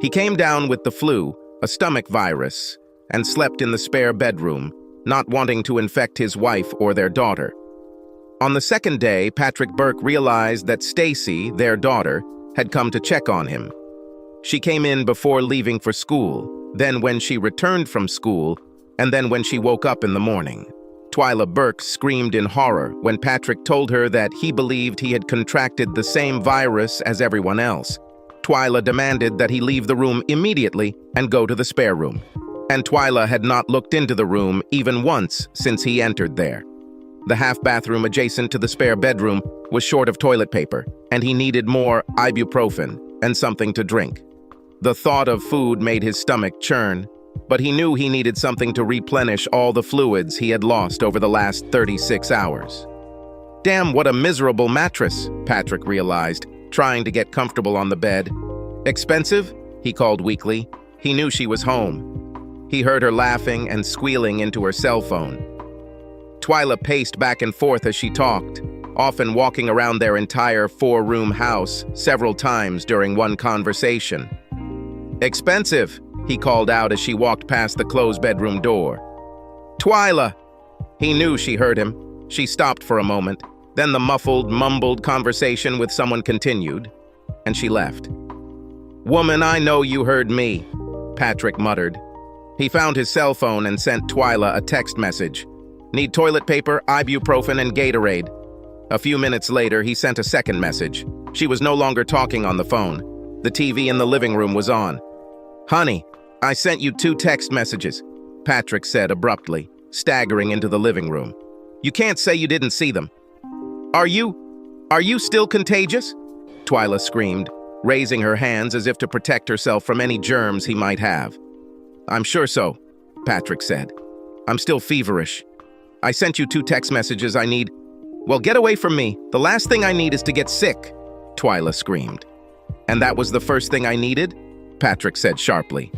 He came down with the flu, a stomach virus, and slept in the spare bedroom, not wanting to infect his wife or their daughter. On the second day, Patrick Burke realized that Stacy, their daughter, had come to check on him. She came in before leaving for school, then when she returned from school, and then when she woke up in the morning. Twyla Burke screamed in horror when Patrick told her that he believed he had contracted the same virus as everyone else. Twyla demanded that he leave the room immediately and go to the spare room. And Twyla had not looked into the room even once since he entered there. The half-bathroom adjacent to the spare bedroom was short of toilet paper, and he needed more ibuprofen and something to drink. The thought of food made his stomach churn, but he knew he needed something to replenish all the fluids he had lost over the last 36 hours. Damn, what a miserable mattress, Patrick realized, trying to get comfortable on the bed. Expensive? He called weakly. He knew she was home. He heard her laughing and squealing into her cell phone. Twyla paced back and forth as she talked, often walking around their entire four-room house several times during one conversation. Expensive, he called out as she walked past the closed bedroom door. Twyla! He knew she heard him. She stopped for a moment. Then the muffled, mumbled conversation with someone continued, and she left. Woman, I know you heard me, Patrick muttered. He found his cell phone and sent Twyla a text message. Need toilet paper, ibuprofen, and Gatorade. A few minutes later, he sent a second message. She was no longer talking on the phone. The TV in the living room was on. Honey, I sent you 2 text messages, Patrick said abruptly, staggering into the living room. You can't say you didn't see them. Are you still contagious? Twyla screamed, raising her hands as if to protect herself from any germs he might have. I'm sure so, Patrick said. I'm still feverish. I sent you 2 text messages I need. Well, get away from me. The last thing I need is to get sick, Twyla screamed. And that was the first thing I needed? Patrick said sharply.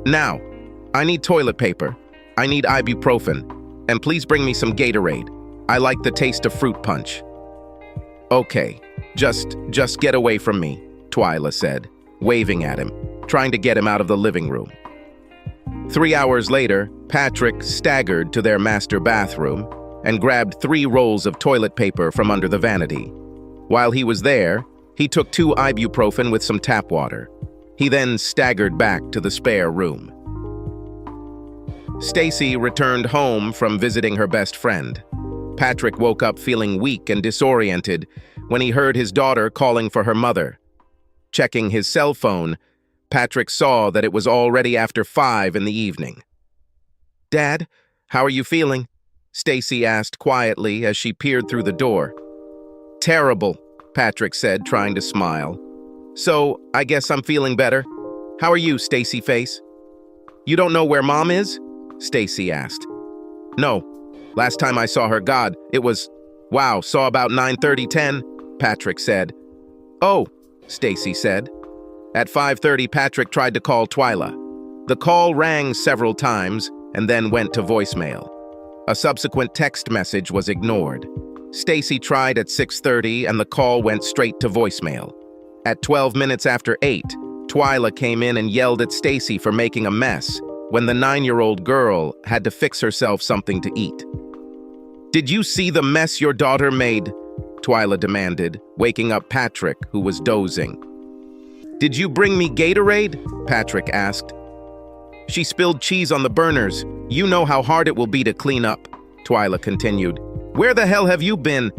Now, I need toilet paper. I need ibuprofen. And please bring me some Gatorade. I like the taste of fruit punch. Okay, just get away from me, Twyla said, waving at him, trying to get him out of the living room. 3 hours later, Patrick staggered to their master bathroom and grabbed 3 rolls of toilet paper from under the vanity. While he was there, he took 2 ibuprofen with some tap water. He then staggered back to the spare room. Stacy returned home from visiting her best friend. Patrick woke up feeling weak and disoriented when he heard his daughter calling for her mother. Checking his cell phone, Patrick saw that it was already after 5 in the evening. Dad, how are you feeling? Stacy asked quietly as she peered through the door. Terrible, Patrick said, trying to smile. So, I guess I'm feeling better. How are you, Stacy Face? You don't know where Mom is? Stacy asked. No. Last time I saw her, it was, saw about 9:30, Patrick said. Oh, Stacy said. At 5:30, Patrick tried to call Twyla. The call rang several times and then went to voicemail. A subsequent text message was ignored. Stacy tried at 6:30 and the call went straight to voicemail. At 12 minutes after 8, Twyla came in and yelled at Stacy for making a mess when the 9-year-old girl had to fix herself something to eat. Did you see the mess your daughter made? Twyla demanded, waking up Patrick, who was dozing. Did you bring me Gatorade? Patrick asked. She spilled cheese on the burners. You know how hard it will be to clean up, Twyla continued. Where the hell have you been?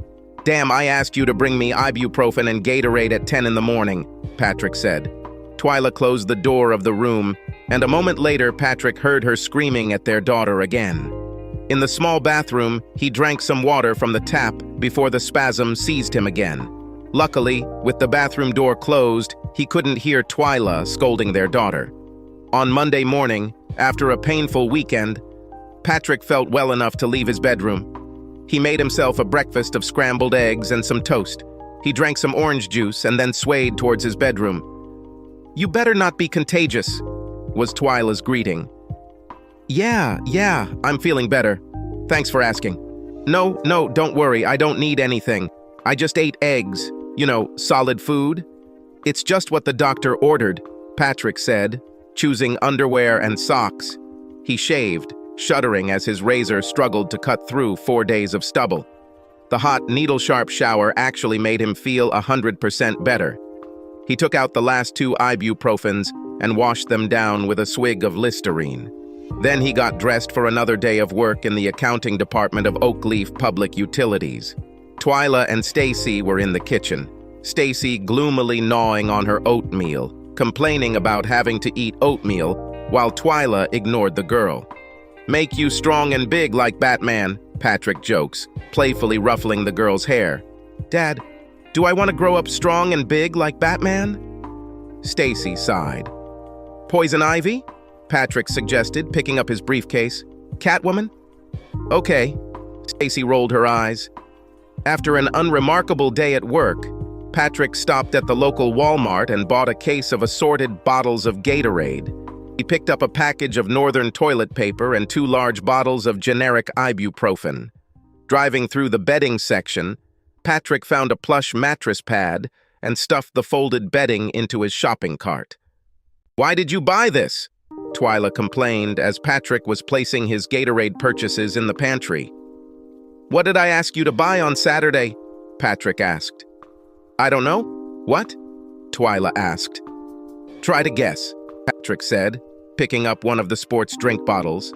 Damn, I asked you to bring me ibuprofen and Gatorade at 10 in the morning, Patrick said. Twyla closed the door of the room, and a moment later, Patrick heard her screaming at their daughter again. In the small bathroom, he drank some water from the tap before the spasm seized him again. Luckily, with the bathroom door closed, he couldn't hear Twyla scolding their daughter. On Monday morning, after a painful weekend, Patrick felt well enough to leave his bedroom. He made himself a breakfast of scrambled eggs and some toast. He drank some orange juice and then swayed towards his bedroom. You better not be contagious, was Twyla's greeting. Yeah, I'm feeling better. Thanks for asking. No, don't worry, I don't need anything. I just ate eggs, solid food. It's just what the doctor ordered, Patrick said, choosing underwear and socks. He shaved, shuddering as his razor struggled to cut through 4 days of stubble. The hot, needle-sharp shower actually made him feel 100% better. He took out the last 2 ibuprofens and washed them down with a swig of Listerine. Then he got dressed for another day of work in the accounting department of Oakleaf Public Utilities. Twyla and Stacy were in the kitchen, Stacy gloomily gnawing on her oatmeal, complaining about having to eat oatmeal, while Twyla ignored the girl. "Make you strong and big like Batman," Patrick jokes, playfully ruffling the girl's hair. "Dad, do I want to grow up strong and big like Batman?" Stacy sighed. "Poison ivy?" Patrick suggested, picking up his briefcase. "Catwoman?" "Okay." Stacy rolled her eyes. After an unremarkable day at work, Patrick stopped at the local Walmart and bought a case of assorted bottles of Gatorade. He picked up a package of Northern toilet paper and 2 large bottles of generic ibuprofen. Driving through the bedding section, Patrick found a plush mattress pad and stuffed the folded bedding into his shopping cart. "Why did you buy this?" Twyla complained as Patrick was placing his Gatorade purchases in the pantry. "What did I ask you to buy on Saturday?" Patrick asked. "I don't know." "What?" Twyla asked. "Try to guess," Patrick said, picking up one of the sports drink bottles.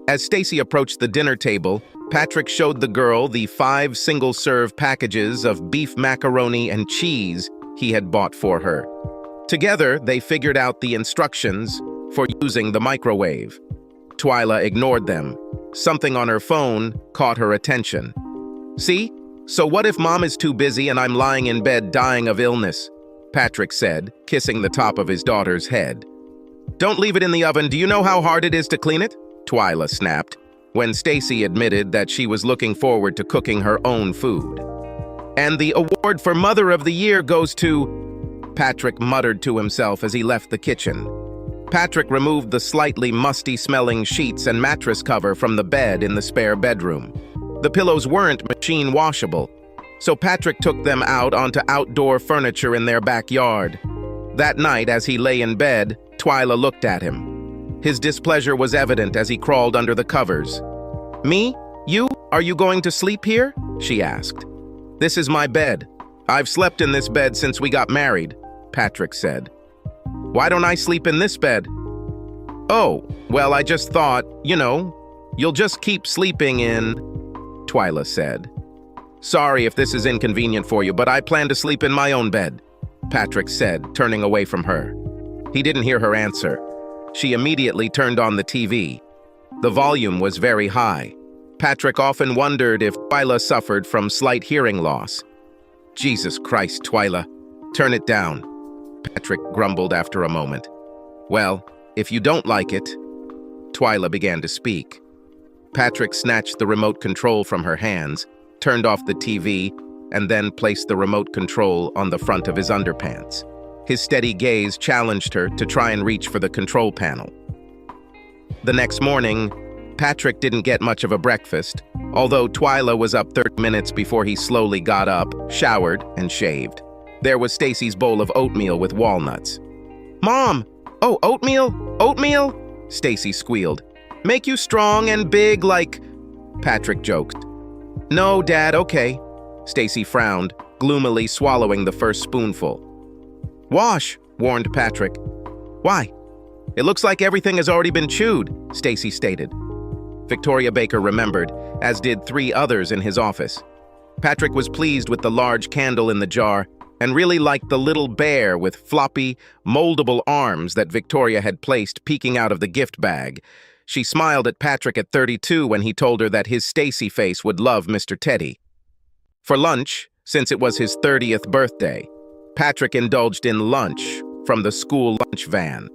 As Stacy approached the dinner table, Patrick showed the girl the 5 single-serve packages of beef macaroni and cheese he had bought for her. Together, they figured out the instructions for using the microwave. Twyla ignored them. Something on her phone caught her attention. "See? So what if Mom is too busy and I'm lying in bed dying of illness?" Patrick said, kissing the top of his daughter's head. "Don't leave it in the oven. Do you know how hard it is to clean it?" Twyla snapped, when Stacy admitted that she was looking forward to cooking her own food. "And the award for Mother of the Year goes to..." Patrick muttered to himself as he left the kitchen. Patrick removed the slightly musty-smelling sheets and mattress cover from the bed in the spare bedroom. The pillows weren't machine washable, so Patrick took them out onto outdoor furniture in their backyard. That night, as he lay in bed, Twyla looked at him. His displeasure was evident as he crawled under the covers. "Me? You? Are you going to sleep here?" she asked. "This is my bed. I've slept in this bed since we got married," Patrick said. "Why don't I sleep in this bed?" "Oh, well, I just thought, you'll just keep sleeping in..." Twyla said. "Sorry if this is inconvenient for you, but I plan to sleep in my own bed," Patrick said, turning away from her. He didn't hear her answer. She immediately turned on the TV. The volume was very high. Patrick often wondered if Twyla suffered from slight hearing loss. "Jesus Christ, Twyla, turn it down," Patrick grumbled after a moment. "Well, if you don't like it..." Twyla began to speak. Patrick snatched the remote control from her hands, turned off the TV, and then placed the remote control on the front of his underpants. His steady gaze challenged her to try and reach for the control panel. The next morning, Patrick didn't get much of a breakfast, although Twyla was up 30 minutes before he slowly got up, showered, and shaved. There was Stacy's bowl of oatmeal with walnuts. "Mom! Oh, oatmeal? Oatmeal?" Stacy squealed. "Make you strong and big like..." Patrick joked. "No, Dad, okay." Stacy frowned, gloomily swallowing the first spoonful. "Wash," warned Patrick. "Why?" "It looks like everything has already been chewed," Stacy stated. Victoria Baker remembered, as did 3 others in his office. Patrick was pleased with the large candle in the jar and really liked the little bear with floppy, moldable arms that Victoria had placed peeking out of the gift bag. She smiled at Patrick at 32 when he told her that his Stacy face would love Mr. Teddy. For lunch, since it was his 30th birthday, Patrick indulged in lunch from the school lunch van.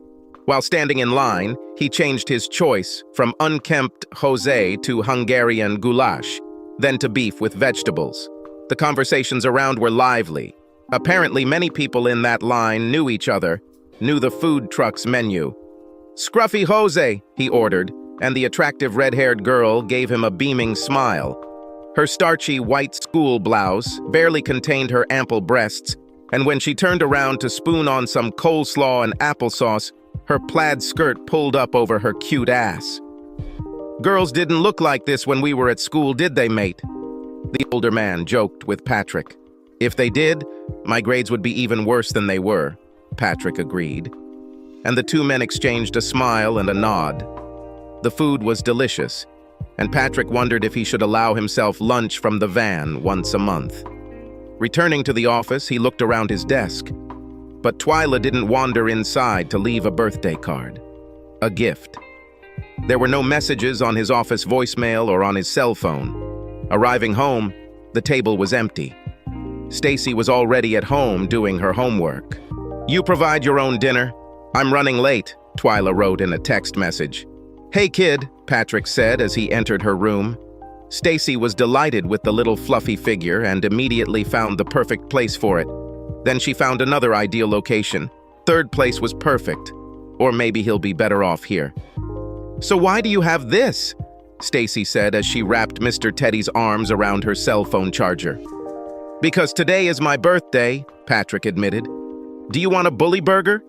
While standing in line, he changed his choice from unkempt Jose to Hungarian goulash, then to beef with vegetables. The conversations around were lively. Apparently, many people in that line knew each other, knew the food truck's menu. "Scruffy Jose," he ordered, and the attractive red-haired girl gave him a beaming smile. Her starchy white school blouse barely contained her ample breasts, and when she turned around to spoon on some coleslaw and applesauce, her plaid skirt pulled up over her cute ass. "Girls didn't look like this when we were at school, did they, mate?" The older man joked with Patrick. "If they did, my grades would be even worse than they were," Patrick agreed. And the two men exchanged a smile and a nod. The food was delicious, and Patrick wondered if he should allow himself lunch from the van once a month. Returning to the office, he looked around his desk. But Twyla didn't wander inside to leave a birthday card. A gift. There were no messages on his office voicemail or on his cell phone. Arriving home, the table was empty. Stacy was already at home doing her homework. "You provide your own dinner. I'm running late," Twyla wrote in a text message. "Hey kid," Patrick said as he entered her room. Stacy was delighted with the little fluffy figure and immediately found the perfect place for it. Then she found another ideal location. Third place was perfect. Or maybe he'll be better off here. "So why do you have this?" Stacy said as she wrapped Mr. Teddy's arms around her cell phone charger. "Because today is my birthday," Patrick admitted. "Do you want a bully burger?"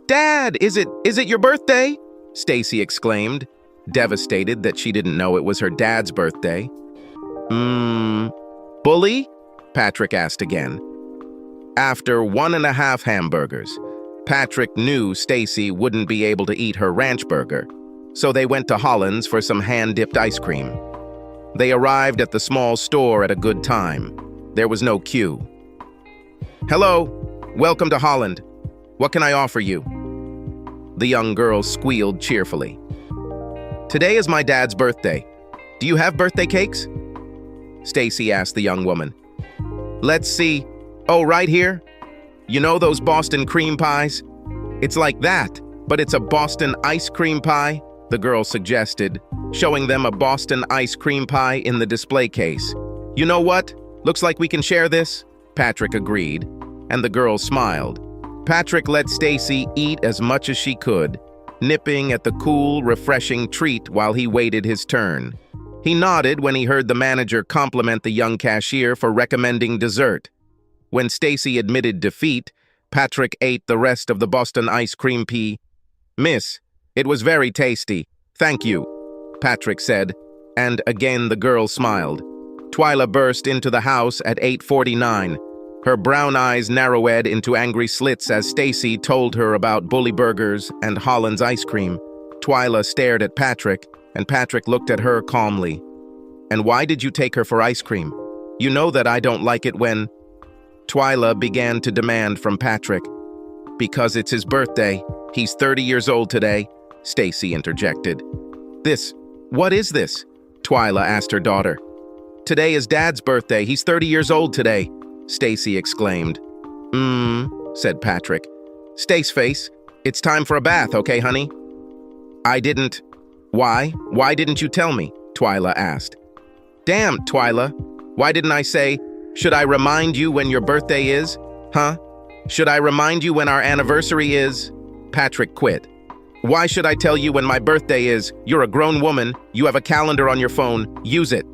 "Dad, is it your birthday?" Stacy exclaimed, devastated that she didn't know it was her dad's birthday. Bully?" Patrick asked again. After 1.5 hamburgers, Patrick knew Stacy wouldn't be able to eat her ranch burger, so they went to Holland's for some hand-dipped ice cream. They arrived at the small store at a good time. There was no queue. "Hello, welcome to Holland. What can I offer you?" The young girl squealed cheerfully. "Today is my dad's birthday. Do you have birthday cakes?" Stacy asked the young woman. "Let's see. Oh, right here? You know those Boston cream pies? It's like that, but it's a Boston ice cream pie," the girl suggested, showing them a Boston ice cream pie in the display case. "You know what? Looks like we can share this," Patrick agreed, and the girl smiled. Patrick let Stacy eat as much as she could, nipping at the cool, refreshing treat while he waited his turn. He nodded when he heard the manager compliment the young cashier for recommending dessert. When Stacy admitted defeat, Patrick ate the rest of the Boston ice cream pie. "Miss, it was very tasty. Thank you," Patrick said, and again the girl smiled. Twyla burst into the house at 8:49. Her brown eyes narrowed into angry slits as Stacy told her about bully burgers and Holland's ice cream. Twyla stared at Patrick, and Patrick looked at her calmly. "And why did you take her for ice cream? You know that I don't like it when—" Twyla began to demand from Patrick. "Because it's his birthday. He's 30 years old today," Stacy interjected. What is this?" Twyla asked her daughter. "Today is Dad's birthday. He's 30 years old today," Stacy exclaimed. Said Patrick. "Staceface, it's time for a bath, okay, honey?" "I didn't." "Why? Why didn't you tell me?" Twyla asked. "Damn, Twyla. Why didn't I say, should I remind you when your birthday is? Huh? Should I remind you when our anniversary is?" Patrick quit. "Why should I tell you when my birthday is? You're a grown woman. You have a calendar on your phone. Use it."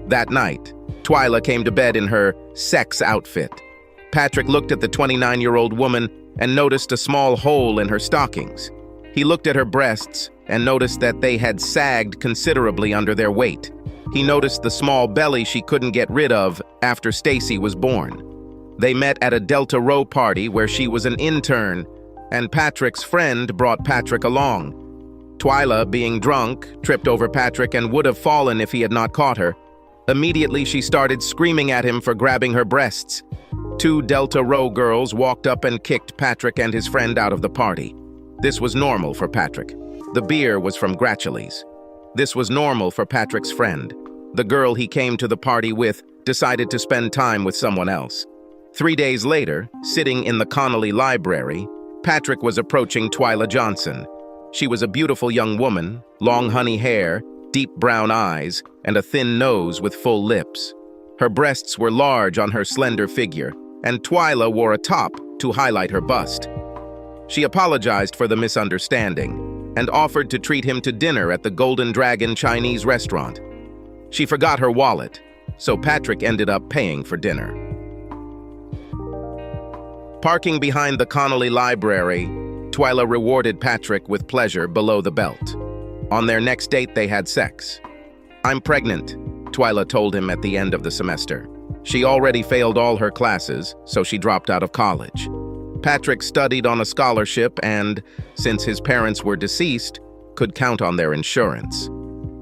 That night, Twyla came to bed in her sex outfit. Patrick looked at the 29-year-old woman and noticed a small hole in her stockings. He looked at her breasts and noticed that they had sagged considerably under their weight. He noticed the small belly she couldn't get rid of after Stacy was born. They met at a Delta Row party where she was an intern, and Patrick's friend brought Patrick along. Twyla, being drunk, tripped over Patrick and would have fallen if he had not caught her. Immediately, she started screaming at him for grabbing her breasts. 2 Delta Row girls walked up and kicked Patrick and his friend out of the party. This was normal for Patrick. The beer was from Gratules. This was normal for Patrick's friend. The girl he came to the party with decided to spend time with someone else. 3 days later, sitting in the Connolly Library, Patrick was approaching Twyla Johnson. She was a beautiful young woman, long honey hair, deep brown eyes, and a thin nose with full lips. Her breasts were large on her slender figure, and Twyla wore a top to highlight her bust. She apologized for the misunderstanding and offered to treat him to dinner at the Golden Dragon Chinese restaurant. She forgot her wallet, so Patrick ended up paying for dinner. Parking behind the Connolly Library, Twyla rewarded Patrick with pleasure below the belt. On their next date, they had sex. "I'm pregnant," Twyla told him at the end of the semester. She already failed all her classes, so she dropped out of college. Patrick studied on a scholarship and, since his parents were deceased, could count on their insurance.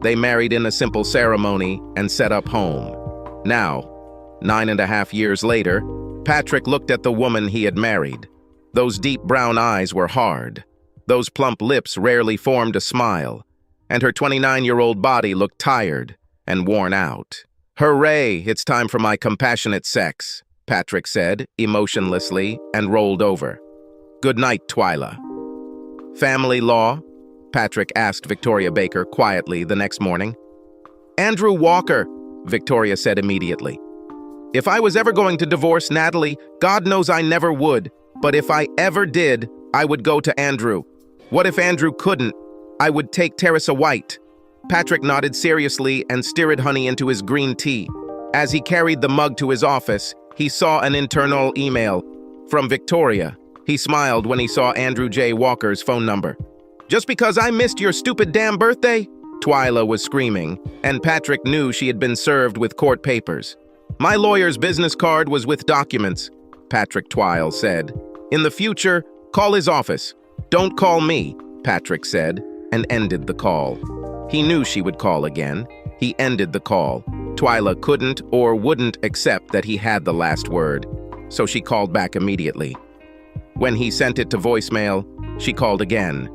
They married in a simple ceremony and set up home. Now, 9.5 years later, Patrick looked at the woman he had married. Those deep brown eyes were hard. Those plump lips rarely formed a smile. And her 29-year-old body looked tired and worn out. "Hooray, it's time for my compassionate sex," Patrick said, emotionlessly, and rolled over. "Good night, Twyla." "Family law?" Patrick asked Victoria Baker quietly the next morning. "Andrew Walker," Victoria said immediately. "If I was ever going to divorce Natalie, God knows I never would. But if I ever did, I would go to Andrew. What if Andrew couldn't? I would take Teresa White." Patrick nodded seriously and stirred honey into his green tea. As he carried the mug to his office, he saw an internal email from Victoria. He smiled when he saw Andrew J. Walker's phone number. "Just because I missed your stupid damn birthday?" Twyla was screaming, and Patrick knew she had been served with court papers. "My lawyer's business card was with documents," Patrick Twile said. "In the future, call his office. Don't call me," Patrick said, and ended the call. He knew she would call again. He ended the call. Twyla couldn't or wouldn't accept that he had the last word, so she called back immediately. When he sent it to voicemail, she called again.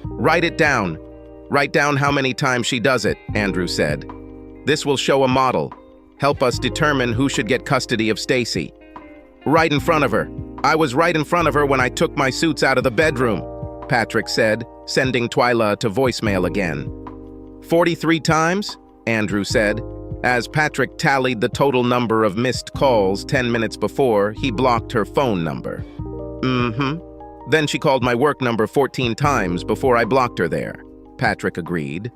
"Write it down. Write down how many times she does it," Andrew said. "This will show a model. Help us determine who should get custody of Stacy." "Right in front of her. I was right in front of her when I took my suits out of the bedroom," Patrick said, sending Twyla to voicemail again. 43 times, Andrew said, as Patrick tallied the total number of missed calls 10 minutes before he blocked her phone number. Then she called my work number 14 times before I blocked her there," Patrick agreed.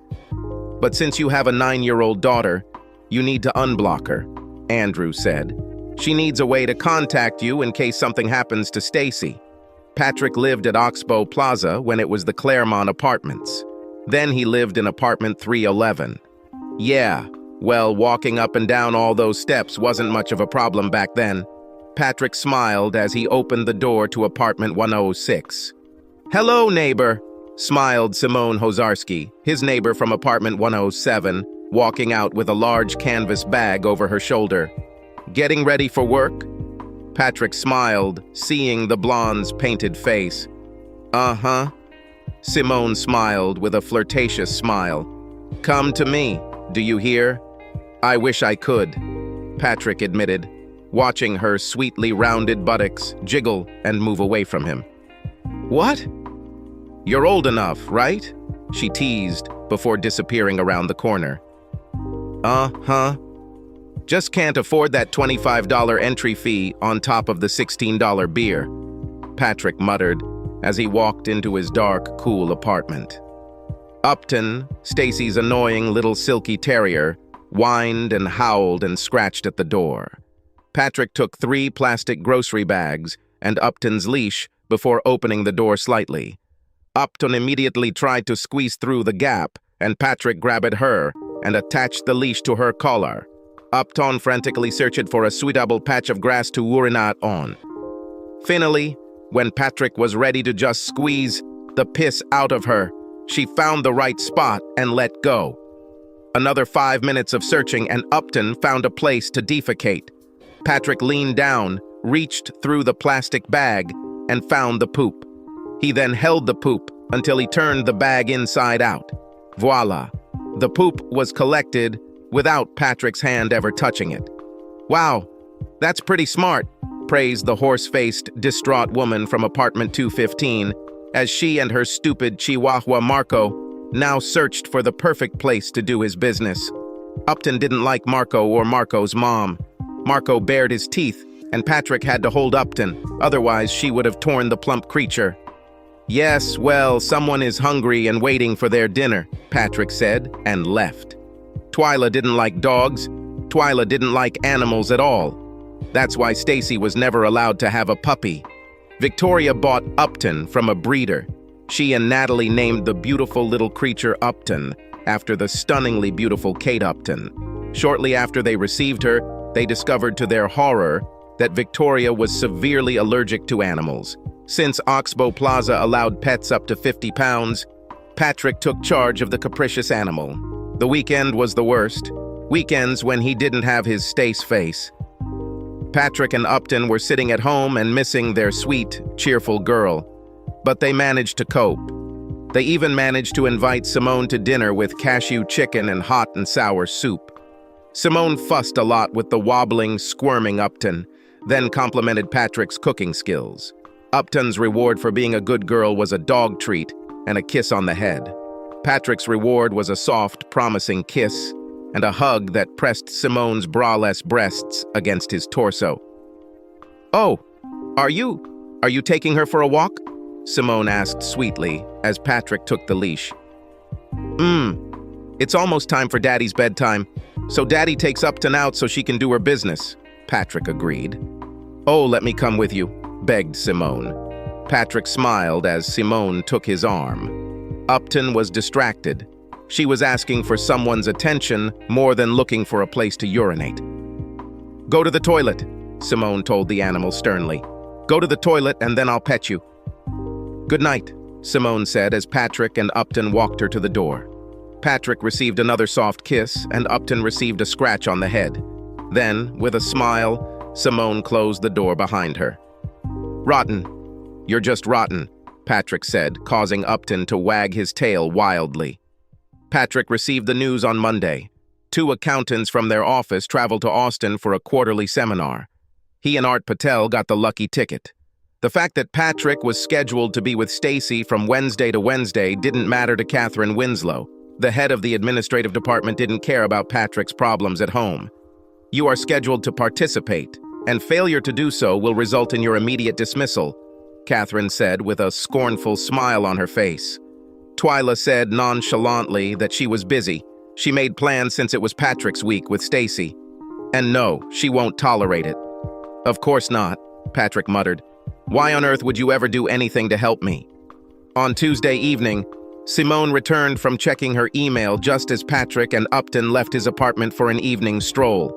"But since you have a 9-year-old daughter, you need to unblock her," Andrew said. "She needs a way to contact you in case something happens to Stacy." Patrick lived at Oxbow Plaza when it was the Claremont Apartments. Then he lived in apartment 311. Yeah, well, walking up and down all those steps wasn't much of a problem back then. Patrick smiled as he opened the door to apartment 106. "Hello, neighbor," smiled Simone Hozarski, his neighbor from apartment 107, walking out with a large canvas bag over her shoulder. "Getting ready for work?" Patrick smiled, seeing the blonde's painted face. "Uh-huh." Simone smiled with a flirtatious smile. "Come to me, do you hear?" "I wish I could," Patrick admitted, watching her sweetly rounded buttocks jiggle and move away from him. "What?" "You're old enough, right?" she teased before disappearing around the corner. "Uh-huh. Just can't afford that $25 entry fee on top of the $16 beer," Patrick muttered as he walked into his dark, cool apartment. Upton, Stacy's annoying little silky terrier, whined and howled and scratched at the door. Patrick took 3 plastic grocery bags and Upton's leash before opening the door slightly. Upton immediately tried to squeeze through the gap, and Patrick grabbed her and attached the leash to her collar. Upton frantically searched for a suitable patch of grass to urinate on. Finally, when Patrick was ready to just squeeze the piss out of her, she found the right spot and let go. Another 5 minutes of searching and Upton found a place to defecate. Patrick leaned down, reached through the plastic bag, and found the poop. He then held the poop until he turned the bag inside out. Voila! The poop was collected without Patrick's hand ever touching it. "Wow, that's pretty smart," praised the horse-faced, distraught woman from apartment 215, as she and her stupid Chihuahua Marco now searched for the perfect place to do his business. Upton didn't like Marco or Marco's mom. Marco bared his teeth, and Patrick had to hold Upton, otherwise she would have torn the plump creature. "Yes, well, someone is hungry and waiting for their dinner," Patrick said, and left. Twyla didn't like dogs. Twyla didn't like animals at all. That's why Stacy was never allowed to have a puppy. Victoria bought Upton from a breeder. She and Natalie named the beautiful little creature Upton, after the stunningly beautiful Kate Upton. Shortly after they received her, they discovered to their horror that Victoria was severely allergic to animals. Since Oxbow Plaza allowed pets up to 50 pounds, Patrick took charge of the capricious animal. The weekend was the worst. Weekends when he didn't have his Stace face. Patrick and Upton were sitting at home and missing their sweet, cheerful girl. But they managed to cope. They even managed to invite Simone to dinner with cashew chicken and hot and sour soup. Simone fussed a lot with the wobbling, squirming Upton, then complimented Patrick's cooking skills. Upton's reward for being a good girl was a dog treat and a kiss on the head. Patrick's reward was a soft, promising kiss and a hug that pressed Simone's braless breasts against his torso. "Oh, are you taking her for a walk?" Simone asked sweetly as Patrick took the leash. It's almost time for Daddy's bedtime, so Daddy takes Upton out so she can do her business," Patrick agreed. "Oh, let me come with you," begged Simone. Patrick smiled as Simone took his arm. Upton was distracted. She was asking for someone's attention more than looking for a place to urinate. "Go to the toilet," Simone told the animal sternly. "Go to the toilet and then I'll pet you." "Good night," Simone said as Patrick and Upton walked her to the door. Patrick received another soft kiss and Upton received a scratch on the head. Then, with a smile, Simone closed the door behind her. "Rotten. You're just rotten," Patrick said, causing Upton to wag his tail wildly. Patrick received the news on Monday. 2 accountants from their office traveled to Austin for a quarterly seminar. He and Art Patel got the lucky ticket. The fact that Patrick was scheduled to be with Stacy from Wednesday to Wednesday didn't matter to Catherine Winslow. The head of the administrative department didn't care about Patrick's problems at home. "You are scheduled to participate, and failure to do so will result in your immediate dismissal," Catherine said with a scornful smile on her face. Twyla said nonchalantly that she was busy. She made plans since it was Patrick's week with Stacy. "And no, she won't tolerate it." "Of course not," Patrick muttered. "Why on earth would you ever do anything to help me?" On Tuesday evening, Simone returned from checking her email just as Patrick and Upton left his apartment for an evening stroll.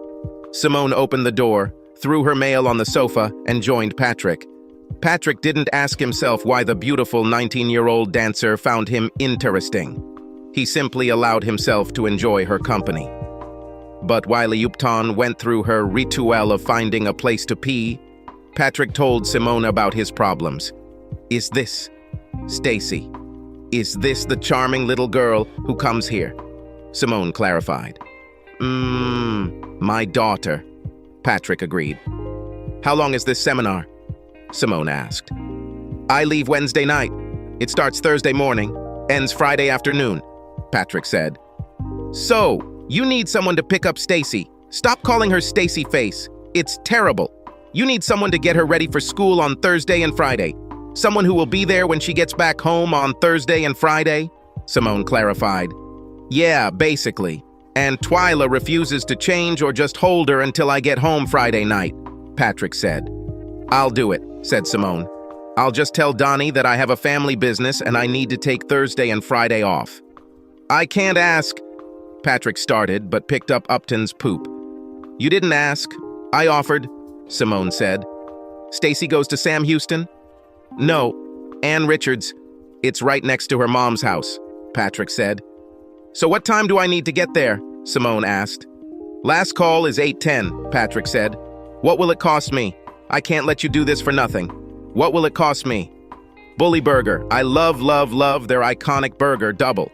Simone opened the door, threw her mail on the sofa, and joined Patrick. Patrick didn't ask himself why the beautiful 19-year-old dancer found him interesting. He simply allowed himself to enjoy her company. But while Upton went through her ritual of finding a place to pee, Patrick told Simone about his problems. "Is this Stacy? Is this the charming little girl who comes here?" Simone clarified. My daughter," Patrick agreed. "How long is this seminar?" Simone asked. "I leave Wednesday night. It starts Thursday morning, ends Friday afternoon," Patrick said. "So, you need someone to pick up Stacy. Stop calling her Stacy Face. It's terrible. You need someone to get her ready for school on Thursday and Friday. Someone who will be there when she gets back home on Thursday and Friday," Simone clarified. "Yeah, basically. And Twyla refuses to change or just hold her until I get home Friday night," Patrick said. "I'll do it," said Simone. "I'll just tell Donnie that I have a family business and I need to take Thursday and Friday off." "I can't ask," Patrick started, but picked up Upton's poop. "You didn't ask. I offered," Simone said. "Stacy goes to Sam Houston?" "No, Ann Richards. It's right next to her mom's house," Patrick said. "So what time do I need to get there?" Simone asked. "Last call is 8:10, Patrick said. "What will it cost me? I can't let you do this for nothing. What will it cost me?" "Bully Burger. I love, love, love their iconic burger, double.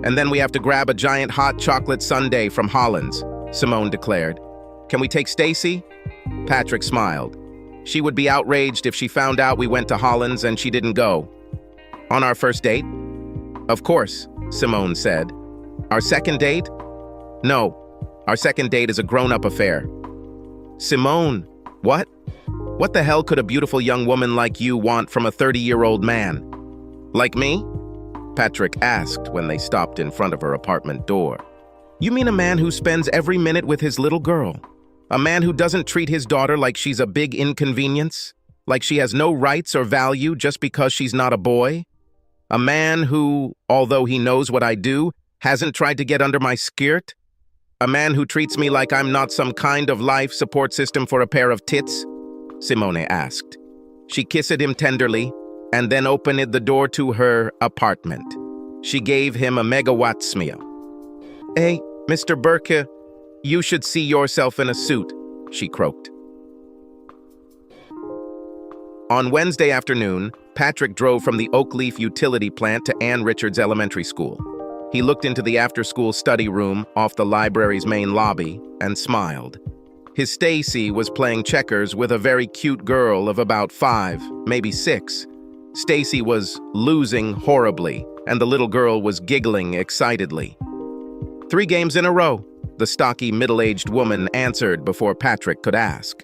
And then we have to grab a giant hot chocolate sundae from Holland's," Simone declared. "Can we take Stacy?" Patrick smiled. She would be outraged if she found out we went to Holland's and she didn't go. "On our first date?" "Of course," Simone said. "Our second date?" "No, our second date is a grown-up affair." "Simone, what? What the hell could a beautiful young woman like you want from a 30-year-old man?" "Like me?" Patrick asked when they stopped in front of her apartment door. "You mean a man who spends every minute with his little girl? A man who doesn't treat his daughter like she's a big inconvenience? Like she has no rights or value just because she's not a boy? A man who, although he knows what I do, hasn't tried to get under my skirt? A man who treats me like I'm not some kind of life support system for a pair of tits? Simone asked. She kissed him tenderly and then opened the door to her apartment. She gave him a megawatt smile. "Hey, Mr. Burke, you should see yourself in a suit," she croaked. On Wednesday afternoon, Patrick drove from the Oakleaf utility plant to Ann Richards Elementary School. He looked into the after-school study room off the library's main lobby and smiled. His Stacy was playing checkers with a very cute girl of about 5, maybe 6. Stacy was losing horribly, and the little girl was giggling excitedly. 3 games in a row, the stocky middle-aged woman answered before Patrick could ask.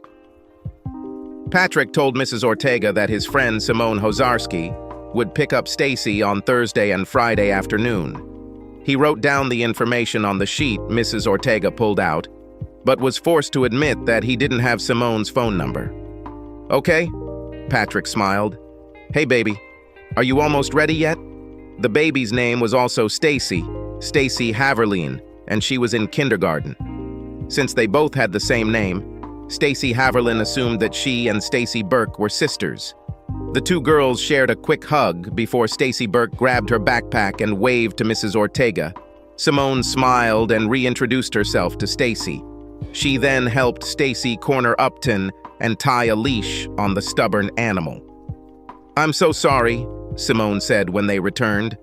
Patrick told Mrs. Ortega that his friend Simone Hozarski would pick up Stacy on Thursday and Friday afternoon. He wrote down the information on the sheet Mrs. Ortega pulled out, but was forced to admit that he didn't have Simone's phone number. "Okay," Patrick smiled. "Hey, baby, are you almost ready yet?" The baby's name was also Stacy Haverleen, and she was in kindergarten. Since they both had the same name, Stacy Haverlin assumed that she and Stacy Burke were sisters. The 2 girls shared a quick hug before Stacy Burke grabbed her backpack and waved to Mrs. Ortega. Simone smiled and reintroduced herself to Stacy. She then helped Stacy corner Upton and tie a leash on the stubborn animal. "I'm so sorry," Simone said when they returned.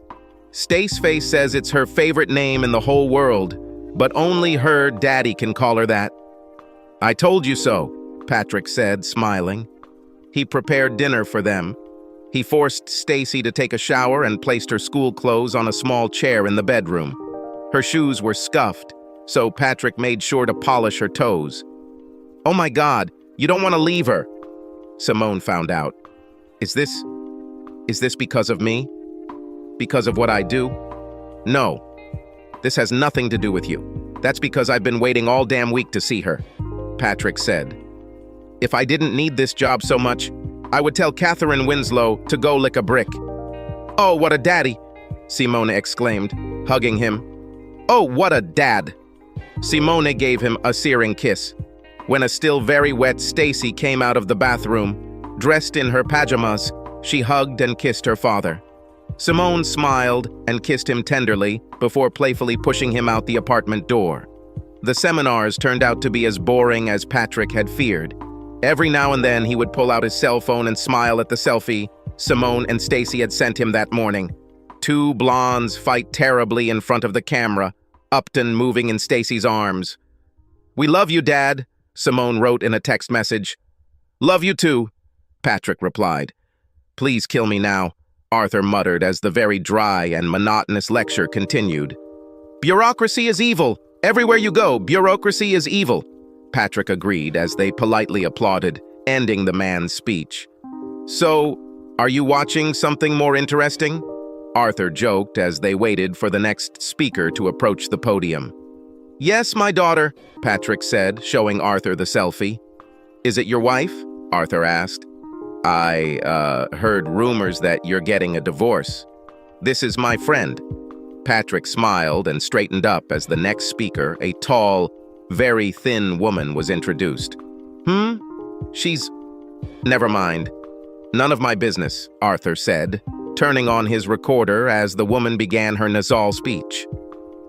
"Staceface says it's her favorite name in the whole world, but only her daddy can call her that." "I told you so," Patrick said, smiling. He prepared dinner for them. He forced Stacy to take a shower and placed her school clothes on a small chair in the bedroom. Her shoes were scuffed, so Patrick made sure to polish her toes. "Oh my God, you don't want to leave her," Simone found out. Is this because of me? Because of what I do? No. This has nothing to do with you. That's because I've been waiting all damn week to see her," Patrick said. "If I didn't need this job so much, I would tell Catherine Winslow to go lick a brick." "Oh, what a daddy!" Simone exclaimed, hugging him. "Oh, what a dad!" Simone gave him a searing kiss. When a still very wet Stacy came out of the bathroom, dressed in her pajamas, she hugged and kissed her father. Simone smiled and kissed him tenderly before playfully pushing him out the apartment door. The seminars turned out to be as boring as Patrick had feared. Every now and then he would pull out his cell phone and smile at the selfie Simone and Stacy had sent him that morning. 2 blondes fight terribly in front of the camera, Upton moving in Stacy's arms. "We love you, Dad," Simone wrote in a text message. "Love you too," Patrick replied. "Please kill me now," Arthur muttered as the very dry and monotonous lecture continued. "Bureaucracy is evil. Everywhere you go, bureaucracy is evil," Patrick agreed as they politely applauded, ending the man's speech. "So, are you watching something more interesting?" Arthur joked as they waited for the next speaker to approach the podium. "Yes, my daughter," Patrick said, showing Arthur the selfie. "Is it your wife?" Arthur asked. I heard rumors that you're getting a divorce. This is my friend." Patrick smiled and straightened up as the next speaker, a tall, very thin woman, was introduced. She's... Never mind. None of my business," Arthur said, turning on his recorder as the woman began her nasal speech.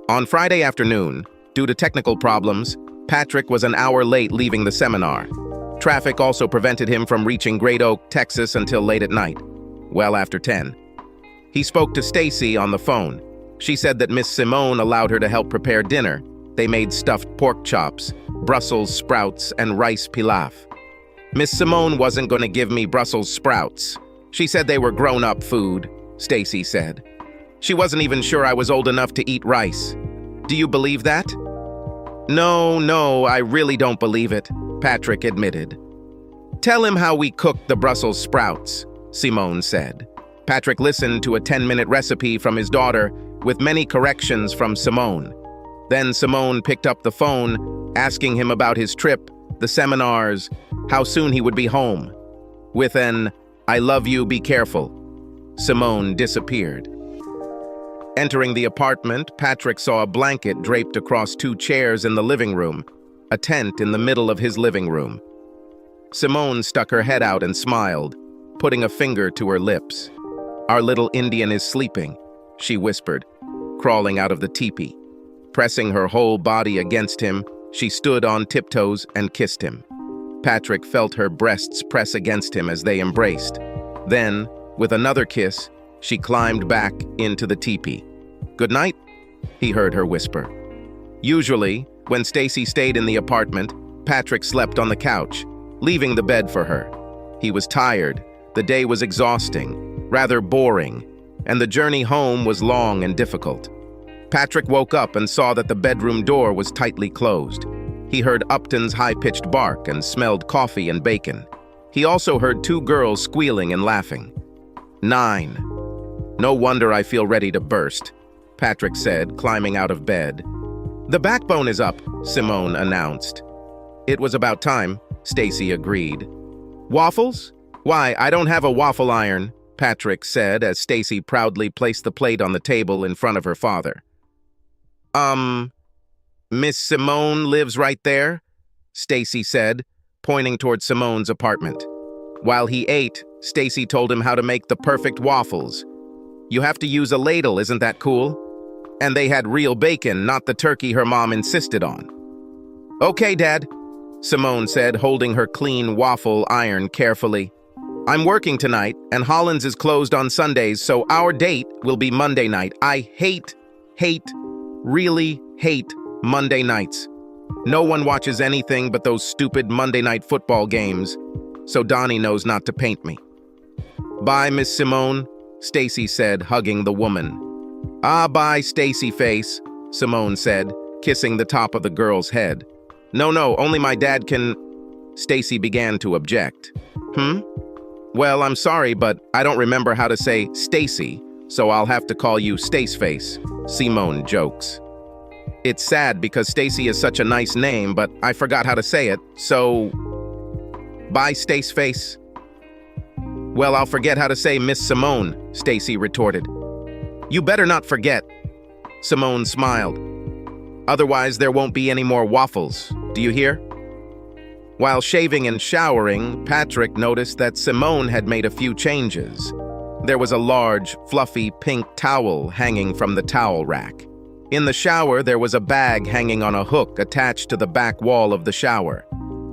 On Friday afternoon, due to technical problems, Patrick was an hour late leaving the seminar. Traffic also prevented him from reaching Great Oak, Texas until late at night, well after 10. He spoke to Stacy on the phone. She said that Miss Simone allowed her to help prepare dinner. They made stuffed pork chops, Brussels sprouts, and rice pilaf. "Miss Simone wasn't going to give me Brussels sprouts. She said they were grown-up food," Stacy said. "She wasn't even sure I was old enough to eat rice. Do you believe that?" No, I really don't believe it," Patrick admitted. "Tell him how we cooked the Brussels sprouts," Simone said. Patrick listened to a 10-minute recipe from his daughter with many corrections from Simone. Then Simone picked up the phone, asking him about his trip, the seminars, how soon he would be home. With an, "I love you, be careful," Simone disappeared. Entering the apartment, Patrick saw a blanket draped across two chairs in the living room, a tent in the middle of his living room. Simone stuck her head out and smiled, putting a finger to her lips. "Our little Indian is sleeping," she whispered, crawling out of the teepee. Pressing her whole body against him, she stood on tiptoes and kissed him. Patrick felt her breasts press against him as they embraced. Then, with another kiss, she climbed back into the teepee. "Good night," he heard her whisper. Usually, when Stacy stayed in the apartment, Patrick slept on the couch, leaving the bed for her. He was tired, the day was exhausting, rather boring, and the journey home was long and difficult. Patrick woke up and saw that the bedroom door was tightly closed. He heard Upton's high-pitched bark and smelled coffee and bacon. He also heard two girls squealing and laughing. 9. "No wonder I feel ready to burst," Patrick said, climbing out of bed. "The backbone is up," Simone announced. "It was about time," Stacy agreed. "Waffles? Why, I don't have a waffle iron," Patrick said as Stacy proudly placed the plate on the table in front of her father. Miss Simone lives right there," Stacy said, pointing toward Simone's apartment. While he ate, Stacy told him how to make the perfect waffles. "You have to use a ladle, isn't that cool?" And they had real bacon, not the turkey her mom insisted on. "Okay, Dad," Simone said, holding her clean waffle iron carefully. "I'm working tonight, and Holland's is closed on Sundays, so our date will be Monday night. I really hate Monday nights. No one watches anything but those stupid Monday night football games, so Donnie knows not to paint me." "Bye, Miss Simone," Stacy said, hugging the woman. "Ah, bye, Stacy face," Simone said, kissing the top of the girl's head. No, only my dad can..." Stacy began to object. "Well, I'm sorry, but I don't remember how to say Stacy, so I'll have to call you Staceface," Simone jokes. "It's sad because Stacy is such a nice name, but I forgot how to say it, so... Bye, Staceface." "Well, I'll forget how to say Miss Simone," Stacy retorted. "You better not forget." Simone smiled. "Otherwise, there won't be any more waffles. Do you hear?" While shaving and showering, Patrick noticed that Simone had made a few changes. There was a large, fluffy pink towel hanging from the towel rack. In the shower, there was a bag hanging on a hook attached to the back wall of the shower.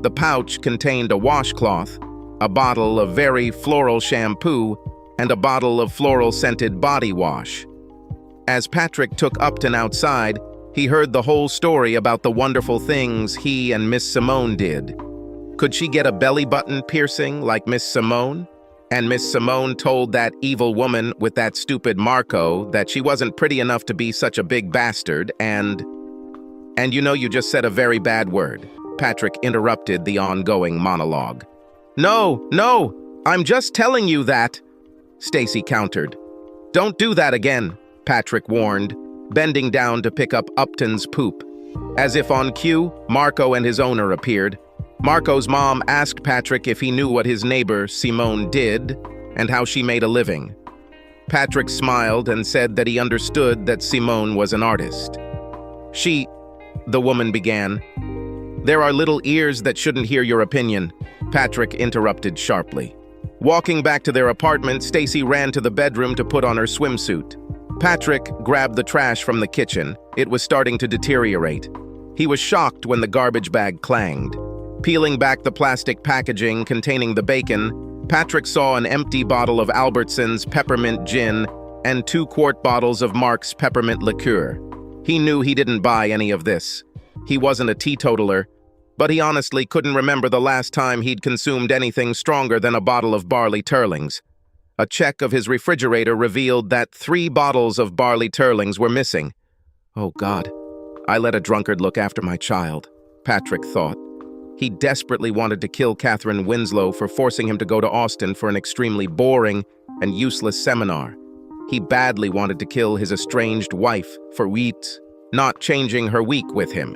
The pouch contained a washcloth, a bottle of very floral shampoo, and a bottle of floral-scented body wash. As Patrick took Upton outside, he heard the whole story about the wonderful things he and Miss Simone did. Could she get a belly button piercing like Miss Simone? And Miss Simone told that evil woman with that stupid Marco that she wasn't pretty enough to be such a big bastard, and you know you just said a very bad word. Patrick interrupted the ongoing monologue. No, I'm just telling you that, Stacy countered. "Don't do that again," Patrick warned, bending down to pick up Upton's poop. As if on cue, Marco and his owner appeared. Marco's mom asked Patrick if he knew what his neighbor, Simone, did and how she made a living. Patrick smiled and said that he understood that Simone was an artist. The woman began. "There are little ears that shouldn't hear your opinion," Patrick interrupted sharply. Walking back to their apartment, Stacy ran to the bedroom to put on her swimsuit. Patrick grabbed the trash from the kitchen. It was starting to deteriorate. He was shocked when the garbage bag clanged. Peeling back the plastic packaging containing the bacon, Patrick saw an empty bottle of Albertson's peppermint gin and 2-quart bottles of Mark's peppermint liqueur. He knew he didn't buy any of this. He wasn't a teetotaler, but he honestly couldn't remember the last time he'd consumed anything stronger than a bottle of barley turlings. A check of his refrigerator revealed that 3 bottles of barley turlings were missing. "Oh God, I let a drunkard look after my child," Patrick thought. He desperately wanted to kill Catherine Winslow for forcing him to go to Austin for an extremely boring and useless seminar. He badly wanted to kill his estranged wife for not changing her week with him.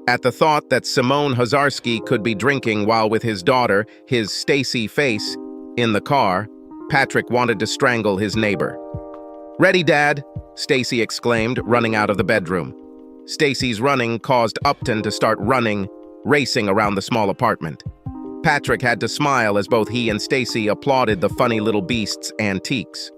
At the thought that Simone Hazarski could be drinking while with his daughter, his Stacy face, in the car, Patrick wanted to strangle his neighbor. "Ready, Dad," Stacy exclaimed, running out of the bedroom. Stacy's running caused Upton to start running, racing around the small apartment. Patrick had to smile as both he and Stacy applauded the funny little beast's antiques.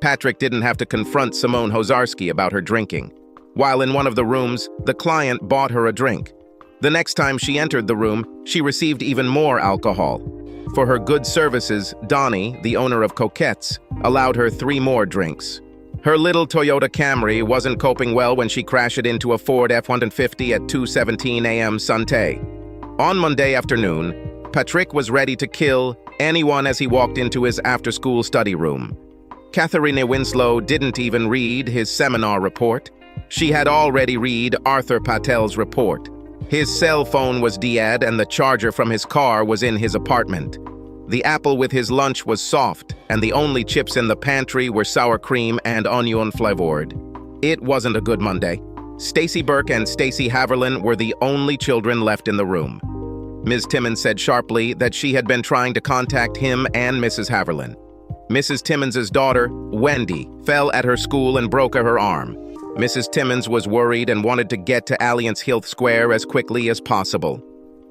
Patrick didn't have to confront Simone Hazarski about her drinking. While in one of the rooms, the client bought her a drink. The next time she entered the room, she received even more alcohol. For her good services, Donnie, the owner of Coquettes, allowed her 3 more drinks. Her little Toyota Camry wasn't coping well when she crashed into a Ford F-150 at 2:17 a.m. Sunday. On Monday afternoon, Patrick was ready to kill anyone as he walked into his after-school study room. Katharina Winslow didn't even read his seminar report. She had already read Arthur Patel's report. His cell phone was dead and the charger from his car was in his apartment. The apple with his lunch was soft, and the only chips in the pantry were sour cream and onion flavored. It wasn't a good Monday. Stacy Burke and Stacy Haverlin were the only children left in the room. Ms. Timmons said sharply that she had been trying to contact him and Mrs. Haverlin. Mrs. Timmons's daughter, Wendy, fell at her school and broke her arm. Mrs. Timmons was worried and wanted to get to Alliance Health Square as quickly as possible.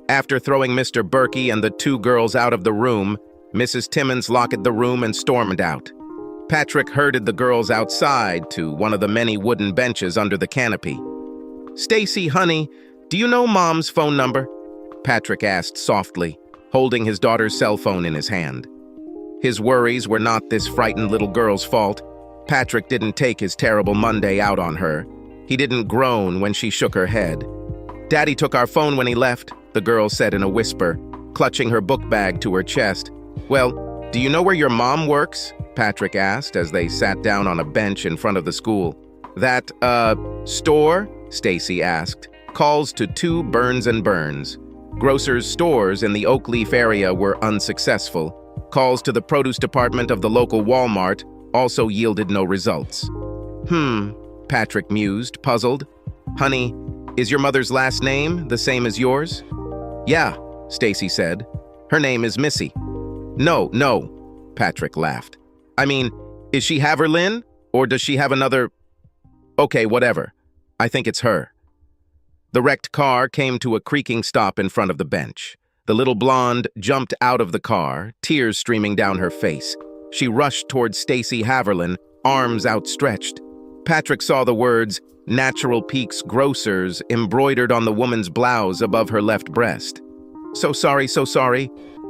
After throwing Mr. Berkey and the 2 girls out of the room, Mrs. Timmons locked the room and stormed out. Patrick herded the girls outside to one of the many wooden benches under the canopy. "Stacy, honey, do you know Mom's phone number?" Patrick asked softly, holding his daughter's cell phone in his hand. His worries were not this frightened little girl's fault. Patrick didn't take his terrible Monday out on her. He didn't groan when she shook her head. "Daddy took our phone when he left," the girl said in a whisper, clutching her book bag to her chest. "Well, do you know where your mom works?" Patrick asked as they sat down on a bench in front of the school. "That, store?" Stacy asked. Calls to 2 Burns & Burns. Grocers' stores in the Oakleaf area were unsuccessful. Calls to the produce department of the local Walmart also yielded no results. Patrick mused, puzzled. "Honey, is your mother's last name the same as yours?" "Yeah," Stacy said. "Her name is Missy." No, Patrick laughed. "I mean, is she Haverlin, or does she have another—" "Okay, whatever. I think it's her." The wrecked car came to a creaking stop in front of the bench. The little blonde jumped out of the car, tears streaming down her face. She rushed towards Stacy Haverlin, arms outstretched. Patrick saw the words, "Natural Peaks Grocers," embroidered on the woman's blouse above her left breast. So sorry.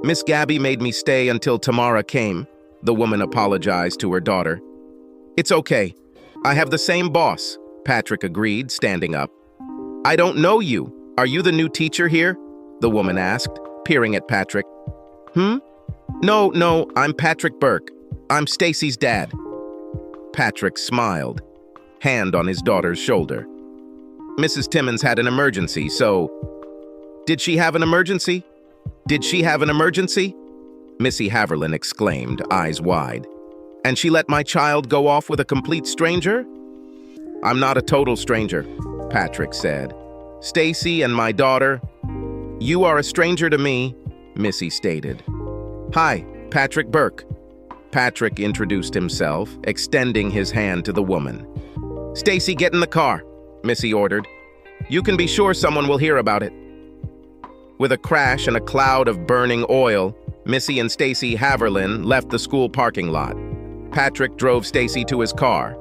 Miss Gabby made me stay until Tamara came," the woman apologized to her daughter. "It's okay. I have the same boss," Patrick agreed, standing up. "I don't know you. Are you the new teacher here?" the woman asked, peering at Patrick. No, I'm Patrick Burke. I'm Stacy's dad." Patrick smiled, hand on his daughter's shoulder. "Mrs. Timmons had an emergency, so—" "Did she have an emergency? Did she have an emergency?" Missy Haverlin exclaimed, eyes wide. "And she let my child go off with a complete stranger?" "I'm not a total stranger," Patrick said. "Stacy and my daughter—" "You are a stranger to me," Missy stated. "Hi, Patrick Burke." Patrick introduced himself, extending his hand to the woman. "Stacy, get in the car," Missy ordered. "You can be sure someone will hear about it." With a crash and a cloud of burning oil, Missy and Stacy Haverlin left the school parking lot. Patrick drove Stacy to his car.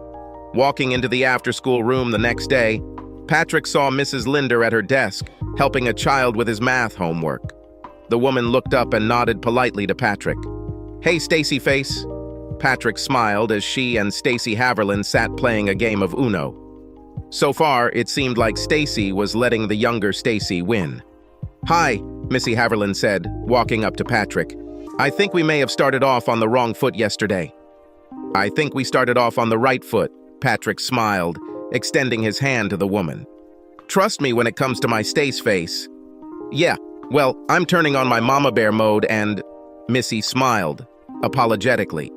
Walking into the after-school room the next day, Patrick saw Mrs. Linder at her desk, helping a child with his math homework. The woman looked up and nodded politely to Patrick. "Hey, Stacy face." Patrick smiled as she and Stacy Haverlin sat playing a game of Uno. So far, it seemed like Stacy was letting the younger Stacy win. "Hi," Missy Haverlin said, walking up to Patrick. "I think we may have started off on the wrong foot yesterday." "I think we started off on the right foot," Patrick smiled, extending his hand to the woman. "Trust me when it comes to my Stace face." "Yeah, well, I'm turning on my mama bear mode and—" Missy smiled, apologetically.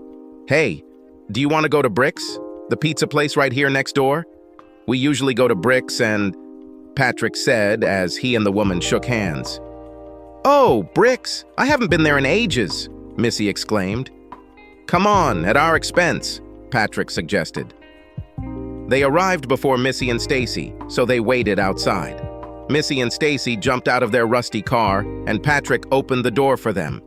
"Hey, do you want to go to Bricks? The pizza place right here next door? We usually go to Bricks and—" Patrick said as he and the woman shook hands. "Oh, bricks! I haven't been there in ages," Missy exclaimed. "Come on, at our expense," Patrick suggested. They arrived before Missy and Stacy, so they waited outside. Missy and Stacy jumped out of their rusty car, and Patrick opened the door for them.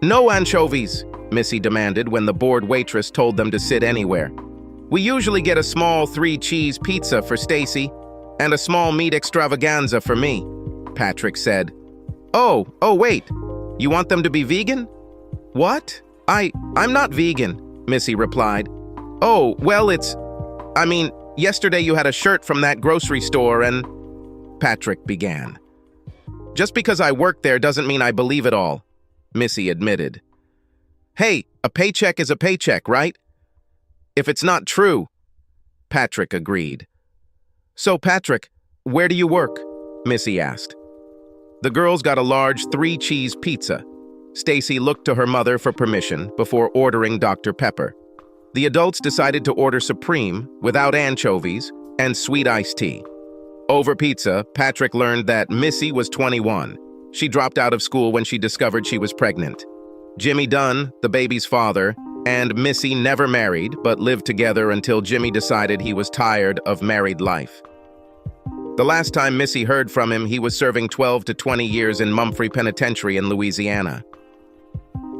"No anchovies," Missy demanded when the bored waitress told them to sit anywhere. "We usually get a small 3-cheese pizza for Stacy and a small meat extravaganza for me," Patrick said. Oh, wait, you want them to be vegan?" "What? I'm not vegan," Missy replied. "Oh, well, yesterday you had a shirt from that grocery store and—" Patrick began. "Just because I work there doesn't mean I believe it all," Missy admitted. "Hey, a paycheck is a paycheck, right? If it's not true," Patrick agreed. "So, Patrick, where do you work?" Missy asked. The girls got a large 3-cheese pizza. Stacy looked to her mother for permission before ordering Dr. Pepper. The adults decided to order Supreme without anchovies and sweet iced tea. Over pizza, Patrick learned that Missy was 21. She dropped out of school when she discovered she was pregnant. Jimmy Dunn, the baby's father, and Missy never married but lived together until Jimmy decided he was tired of married life. The last time Missy heard from him, he was serving 12 to 20 years in Mumphrey Penitentiary in Louisiana.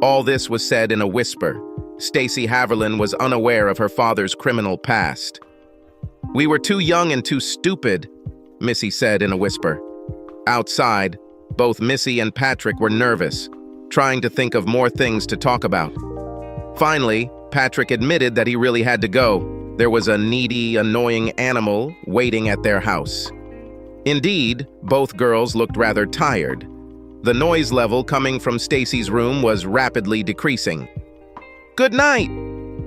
All this was said in a whisper. Stacy Haverland was unaware of her father's criminal past. "We were too young and too stupid," Missy said in a whisper. Outside, both Missy and Patrick were nervous, trying to think of more things to talk about. Finally, Patrick admitted that he really had to go. There was a needy, annoying animal waiting at their house. Indeed, both girls looked rather tired. The noise level coming from Stacy's room was rapidly decreasing. "Good night,"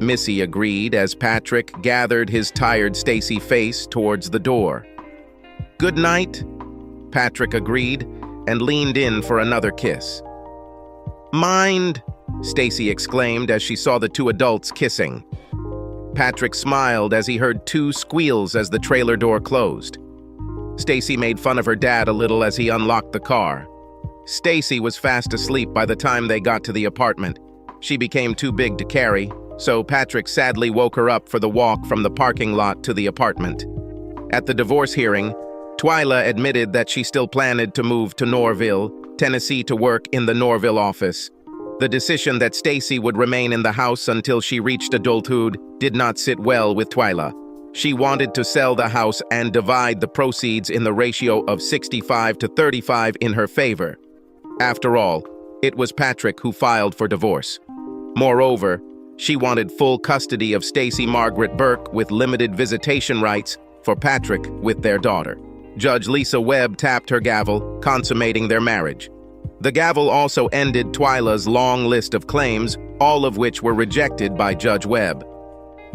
Missy agreed as Patrick gathered his tired Stacy face towards the door. "Good night," Patrick agreed and leaned in for another kiss. "Mind," Stacy exclaimed as she saw the two adults kissing. Patrick smiled as he heard 2 squeals as the trailer door closed. Stacy made fun of her dad a little as he unlocked the car. Stacy was fast asleep by the time they got to the apartment. She became too big to carry, so Patrick sadly woke her up for the walk from the parking lot to the apartment. At the divorce hearing, Twyla admitted that she still planned to move to Norville, Tennessee to work in the Norville office. The decision that Stacy would remain in the house until she reached adulthood did not sit well with Twyla. She wanted to sell the house and divide the proceeds in the ratio of 65 to 35 in her favor. After all, it was Patrick who filed for divorce. Moreover, she wanted full custody of Stacy Margaret Burke with limited visitation rights for Patrick with their daughter. Judge Lisa Webb tapped her gavel, consummating their marriage. The gavel also ended Twyla's long list of claims, all of which were rejected by Judge Webb.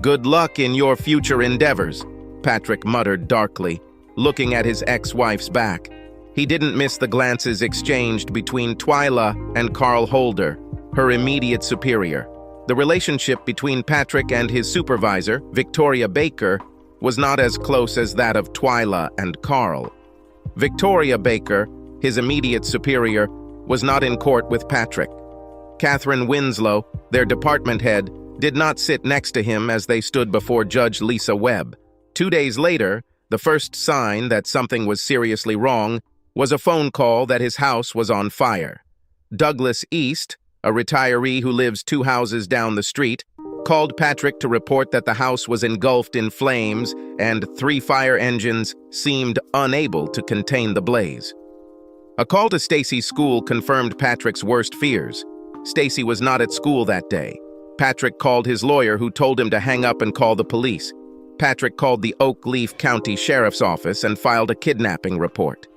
"Good luck in your future endeavors," Patrick muttered darkly, looking at his ex-wife's back. He didn't miss the glances exchanged between Twyla and Carl Holder, her immediate superior. The relationship between Patrick and his supervisor, Victoria Baker, was not as close as that of Twyla and Carl. Victoria Baker, his immediate superior, was not in court with Patrick. Catherine Winslow, their department head, did not sit next to him as they stood before Judge Lisa Webb. 2 days later, the first sign that something was seriously wrong was a phone call that his house was on fire. Douglas East, a retiree who lives 2 houses down the street, called Patrick to report that the house was engulfed in flames and 3 fire engines seemed unable to contain the blaze. A call to Stacy's school confirmed Patrick's worst fears. Stacy was not at school that day. Patrick called his lawyer, who told him to hang up and call the police. Patrick called the Oak Leaf County Sheriff's Office and filed a kidnapping report.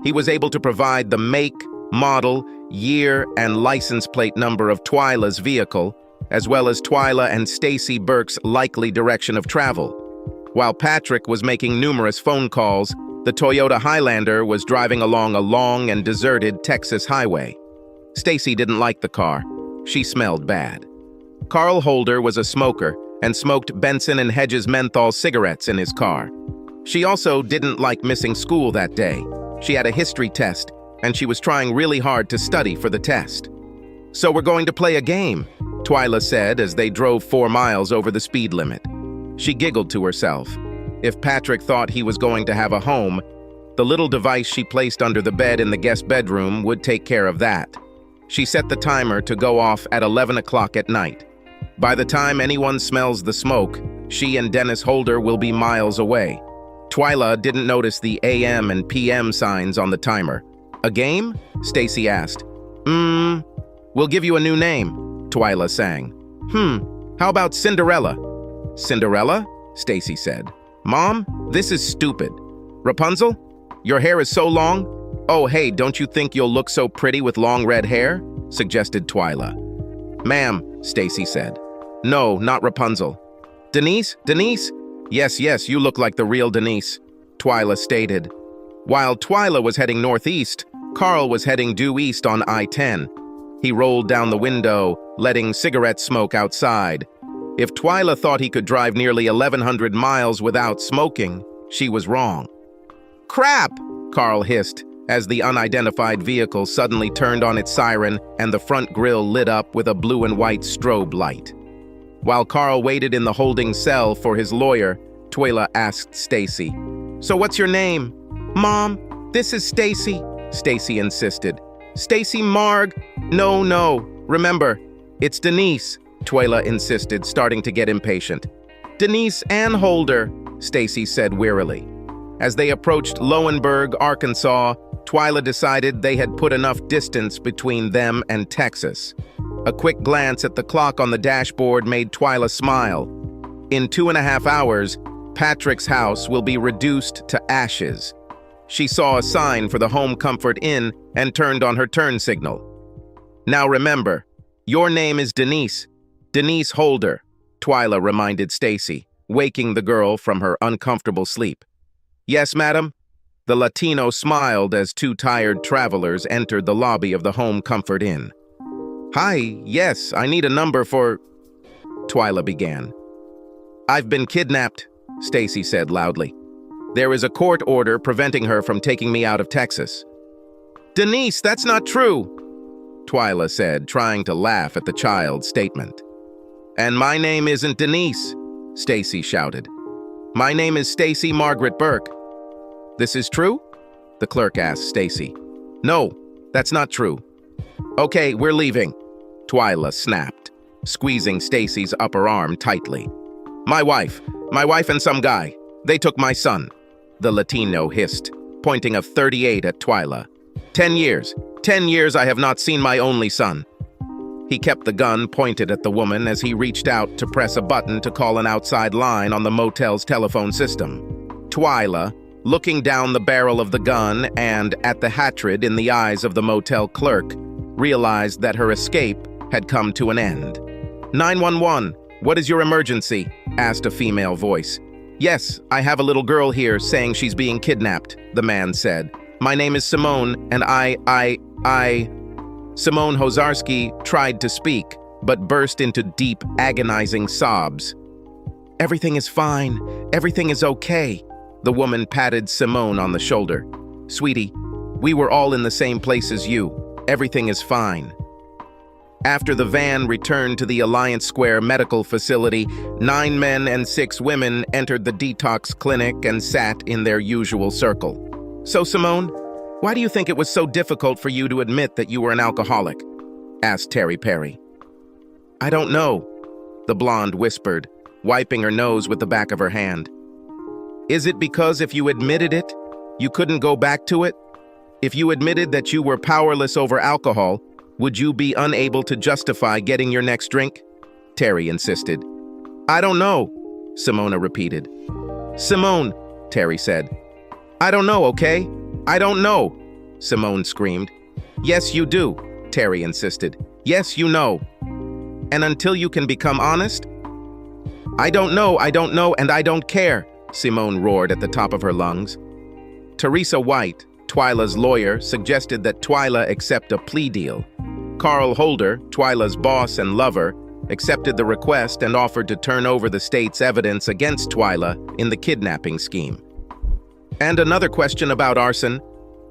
He was able to provide the make, model, year, and license plate number of Twyla's vehicle, as well as Twyla and Stacy Burke's likely direction of travel. While Patrick was making numerous phone calls, the Toyota Highlander was driving along a long and deserted Texas highway. Stacy didn't like the car. She smelled bad. Carl Holder was a smoker and smoked Benson and Hedges menthol cigarettes in his car. She also didn't like missing school that day. She had a history test, and she was trying really hard to study for the test. "So we're going to play a game," Twyla said as they drove 4 miles over the speed limit. She giggled to herself. If Patrick thought he was going to have a home, the little device she placed under the bed in the guest bedroom would take care of that. She set the timer to go off at 11 o'clock at night. By the time anyone smells the smoke, she and Dennis Holder will be miles away. Twyla didn't notice the AM and PM signs on the timer. "A game?" Stacy asked. We'll give you a new name," Twyla sang. How about Cinderella?" "Cinderella?" Stacy said. "Mom, this is stupid. Rapunzel? Your hair is so long?" "Oh, hey, don't you think you'll look so pretty with long red hair?" suggested Twyla. "Ma'am," Stacy said. "No, not Rapunzel." "Denise? Denise?" Yes, you look like the real Denise," Twyla stated. While Twyla was heading northeast, Carl was heading due east on I-10. He rolled down the window, letting cigarette smoke outside. If Twyla thought he could drive nearly 1,100 miles without smoking, she was wrong. "Crap!" Carl hissed as the unidentified vehicle suddenly turned on its siren and the front grille lit up with a blue and white strobe light. While Carl waited in the holding cell for his lawyer, Twyla asked Stacy, "So what's your name?" "Mom, this is Stacy," Stacy insisted. "Stacy Marg." No. Remember, it's Denise," Twyla insisted, starting to get impatient. "Denise Ann Holder," Stacy said wearily. As they approached Lowenberg, Arkansas, Twyla decided they had put enough distance between them and Texas. A quick glance at the clock on the dashboard made Twyla smile. In 2.5 hours, Patrick's house will be reduced to ashes. She saw a sign for the Home Comfort Inn and turned on her turn signal. "Now remember, your name is Denise. Denise Holder," Twyla reminded Stacy, waking the girl from her uncomfortable sleep. "Yes, madam?" The Latino smiled as 2 tired travelers entered the lobby of the Home Comfort Inn. "Hi, yes, I need a number for..." Twyla began. "I've been kidnapped," Stacy said loudly. "There is a court order preventing her from taking me out of Texas." "Denise, that's not true," Twyla said, trying to laugh at the child's statement. "And my name isn't Denise," Stacy shouted. "My name is Stacy Margaret Burke." "This is true?" the clerk asked Stacy. "No, that's not true." "Okay, we're leaving," Twyla snapped, squeezing Stacy's upper arm tightly. My wife and some guy. They took my son," the Latino hissed, pointing a .38 at Twyla. 10 years I have not seen my only son." He kept the gun pointed at the woman as he reached out to press a button to call an outside line on the motel's telephone system. Twyla, looking down the barrel of the gun and at the hatred in the eyes of the motel clerk, realized that her escape had come to an end. 911, what is your emergency?" asked a female voice. "Yes, I have a little girl here saying she's being kidnapped," the man said. "My name is Simone, and I... Simone Hozarski tried to speak, but burst into deep, agonizing sobs. "Everything is fine. Everything is okay." The woman patted Simone on the shoulder. "Sweetie, we were all in the same place as you. Everything is fine." After the van returned to the Alliance Square Medical Facility, 9 men and 6 women entered the detox clinic and sat in their usual circle. "So, Simone, why do you think it was so difficult for you to admit that you were an alcoholic?" asked Terry Perry. "I don't know," the blonde whispered, wiping her nose with the back of her hand. "Is it because if you admitted it, you couldn't go back to it? If you admitted that you were powerless over alcohol, would you be unable to justify getting your next drink?" Terry insisted. "I don't know," Simona repeated. "Simone," Terry said. "I don't know, okay? I don't know," Simone screamed. "Yes, you do," Terry insisted. "Yes, you know. And until you can become honest?" I don't know, and I don't care," Simone roared at the top of her lungs. Teresa White, Twyla's lawyer, suggested that Twyla accept a plea deal. Carl Holder, Twyla's boss and lover, accepted the request and offered to turn over the state's evidence against Twyla in the kidnapping scheme. And another question about arson,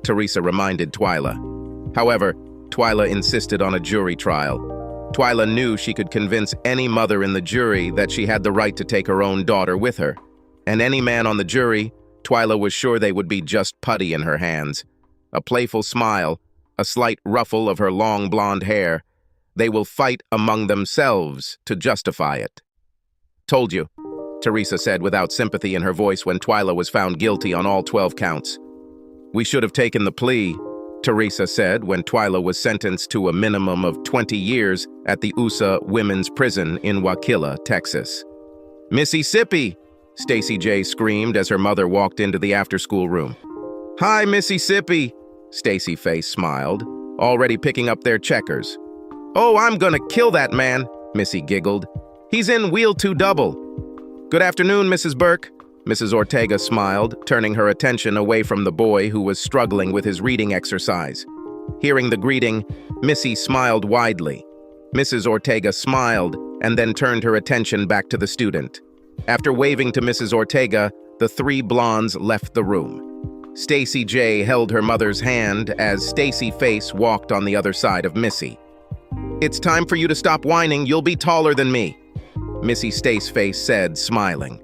Teresa reminded Twyla. However, Twyla insisted on a jury trial. Twyla knew she could convince any mother in the jury that she had the right to take her own daughter with her. And any man on the jury, Twyla was sure they would be just putty in her hands. A playful smile, a slight ruffle of her long blonde hair. They will fight among themselves to justify it. Told you, Teresa said without sympathy in her voice when Twyla was found guilty on all 12 counts. We should have taken the plea, Teresa said when Twyla was sentenced to a minimum of 20 years at the USA Women's Prison in Waukila, Texas. Mississippi! Stacy J screamed as her mother walked into the after-school room. Hi, Mississippi! Stacy Face smiled, already picking up their checkers. Oh, I'm gonna kill that man, Missy giggled. He's in wheel 2 double. Good afternoon, Mrs. Burke. Mrs. Ortega smiled, turning her attention away from the boy who was struggling with his reading exercise. Hearing the greeting, Missy smiled widely. Mrs. Ortega smiled and then turned her attention back to the student. After waving to Mrs. Ortega, the 3 blondes left the room. Stacy J held her mother's hand as Stacy Face walked on the other side of Missy. It's time for you to stop whining, you'll be taller than me, Missy Stace Face said, smiling.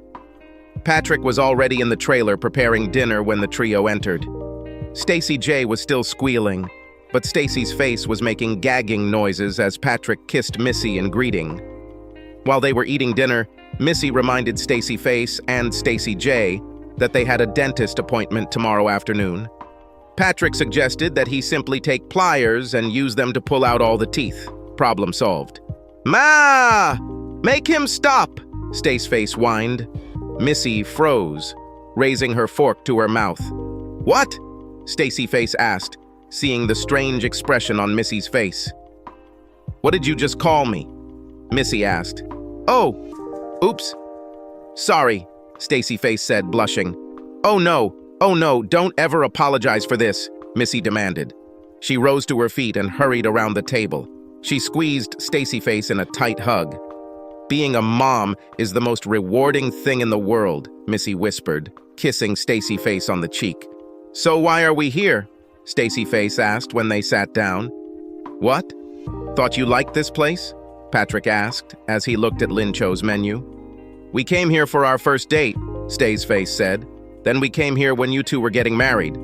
Patrick was already in the trailer preparing dinner when the trio entered. Stacy J was still squealing, but Stacy's face was making gagging noises as Patrick kissed Missy in greeting. While they were eating dinner, Missy reminded Stacy Face and Stacy J that they had a dentist appointment tomorrow afternoon. Patrick suggested that he simply take pliers and use them to pull out all the teeth. Problem solved. Ma! Make him stop! Stace Face whined. Missy froze, raising her fork to her mouth. What? Stacy Face asked, seeing the strange expression on Missy's face. What did you just call me? Missy asked. Oh, oops. Sorry, Stacy Face said, blushing. Oh no, don't ever apologize for this, Missy demanded. She rose to her feet and hurried around the table. She squeezed Stacy Face in a tight hug. Being a mom is the most rewarding thing in the world, Missy whispered, kissing Stacy Face on the cheek. So why are we here? Stacy Face asked when they sat down. What? Thought you liked this place? Patrick asked as he looked at Lin Cho's menu. We came here for our first date, Stace Face said. Then we came here when you two were getting married.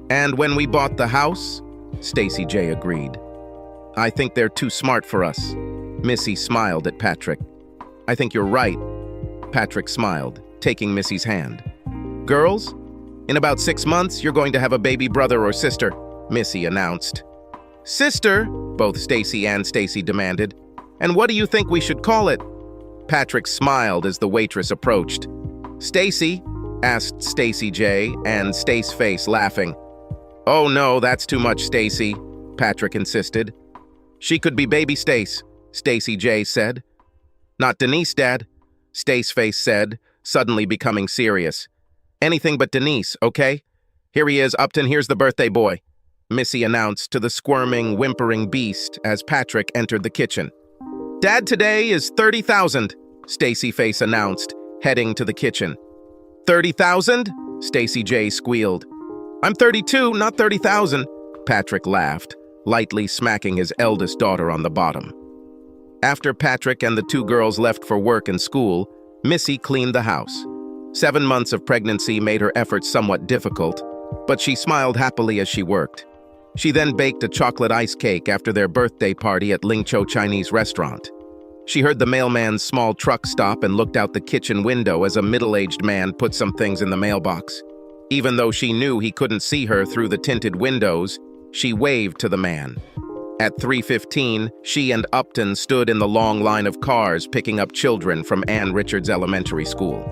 And when we bought the house? Stacy J agreed. I think they're too smart for us. Missy smiled at Patrick. I think you're right. Patrick smiled, taking Missy's hand. Girls, in about 6 months, you're going to have a baby brother or sister, Missy announced. Sister? Both Stacy and Stacy demanded. And what do you think we should call it? Patrick smiled as the waitress approached. Stacy? Asked Stacy J and Stace Face laughing. Oh no, that's too much, Stacy, Patrick insisted. She could be baby Stace, Stacy J said. Not Denise, Dad, Stace Face said, suddenly becoming serious. Anything but Denise, okay? Here he is, Upton, here's the birthday boy, Missy announced to the squirming, whimpering beast as Patrick entered the kitchen. Dad today is 30,000, Stacy Face announced, heading to the kitchen. 30,000? Stacy J squealed. I'm 32, not 30,000, Patrick laughed, lightly smacking his eldest daughter on the bottom. After Patrick and the 2 girls left for work and school, Missy cleaned the house. 7 months of pregnancy made her efforts somewhat difficult, but she smiled happily as she worked. She then baked a chocolate ice cake after their birthday party at Ling Cho Chinese restaurant. She heard the mailman's small truck stop and looked out the kitchen window as a middle-aged man put some things in the mailbox. Even though she knew he couldn't see her through the tinted windows, she waved to the man. At 3:15, she and Upton stood in the long line of cars picking up children from Ann Richards Elementary School.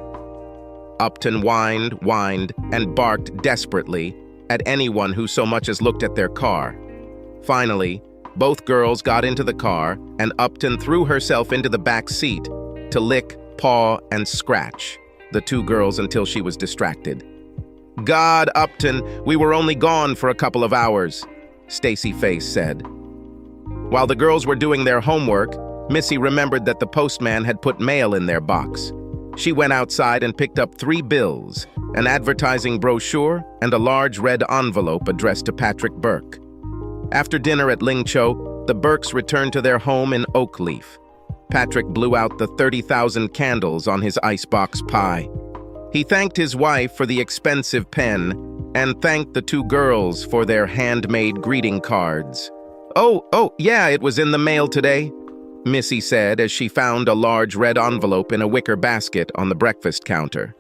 Upton whined, and barked desperately at anyone who so much as looked at their car. Finally, both girls got into the car, and Upton threw herself into the back seat to lick, paw, and scratch the 2 girls until she was distracted. God, Upton, we were only gone for a couple of hours, Stacy Face said. While the girls were doing their homework, Missy remembered that the postman had put mail in their box. She went outside and picked up 3 bills, an advertising brochure, and a large red envelope addressed to Patrick Burke. After dinner at Ling Cho, the Burkes returned to their home in Oakleaf. Patrick blew out the 30,000 candles on his icebox pie. He thanked his wife for the expensive pen and thanked the 2 girls for their handmade greeting cards. Oh, yeah, it was in the mail today," Missy said as she found a large red envelope in a wicker basket on the breakfast counter.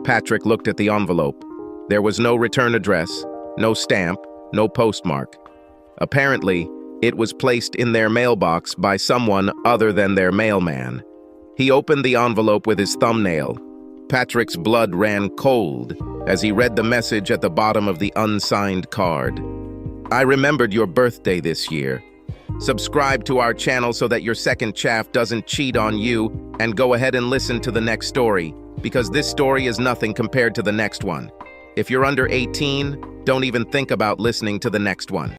Patrick looked at the envelope. There was no return address, no stamp, no postmark. Apparently, it was placed in their mailbox by someone other than their mailman. He opened the envelope with his thumbnail. Patrick's blood ran cold as he read the message at the bottom of the unsigned card. "I remembered your birthday this year. Subscribe to our channel so that your second chaff doesn't cheat on you, and go ahead and listen to the next story, because this story is nothing compared to the next one. If you're under 18, don't even think about listening to the next one."